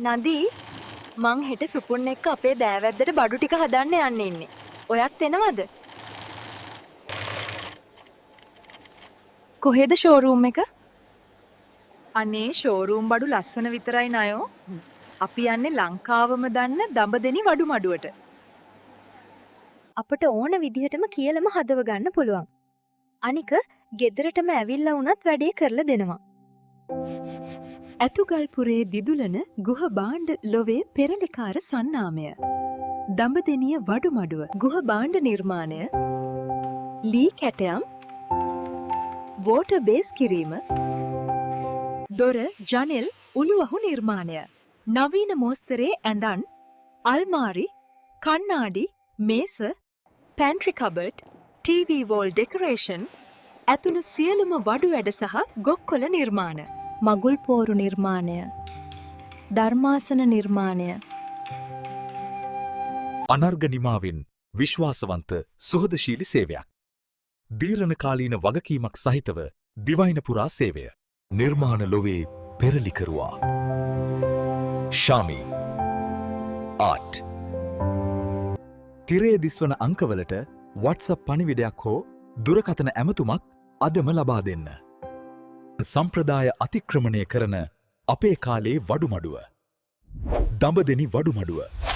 නදී මං හෙට සුපුන් එක්ක අපේ දෑවැද්දට බඩු ටික හදන්න යන්න ඉන්නේ. ඔයත් එනවද? කොහෙද ෂෝරූම් එක? අනේ ෂෝරූම් බඩු ලස්සන විතරයි නයෝ. අපි යන්නේ ලංකාවම දන්න දඹදෙනි වඩු මඩුවට. අපට ඕන විදිහටම කියලම හදව ගන්න පුළුවන්. අනික ගෙදරටම ඇවිල්ලා වුණත් වැඩේ කරලා දෙනවා. ඇතුගල්පුරේ දිදුලන ගුහ බාණ්ඩ ලොවේ පෙරලිකාර සන්නාමය. දඹදෙනිය වඩු මඩුව ගුහ බාණ්ඩ නිර්මාණය. ලී කැටයම් වෝටර් බේස් කිරීම. දොර ජනෙල් උළුවහු නිර්මාණය. නවීන මෝස්තරේ ඇඳන් අල්මාරි කණ්ණාඩි මේස pantry cupboard TV wall decoration ඇතුළු සියලුම වඩු වැඩ සහ ගොක්කොල නිර්මාණ. මගුල් පෝරු නිර්මාණය. ධර්මාසන නිර්මාණය. අනර්ග නිමාවෙන් විශ්වාසවන්ත සුහදශීලි සේවයක්. දීර්ඝ කාලීන වගකීමක් සහිතව දිවයින පුරා සේවය. නිර්මාණ ලොවේ පෙරලිකරුවා. ශාමි ආට්. තිරේ දිස්වන අංකවලට WhatsApp පණිවිඩයක් හෝ දුරකථන ඇමතුමක් අදම ලබා දෙන්න. සම්ප්‍රදාය අතික්‍රමණය කරන අපේ කාලේ වඩුමඩුව. දඹදෙනි වඩුමඩුව.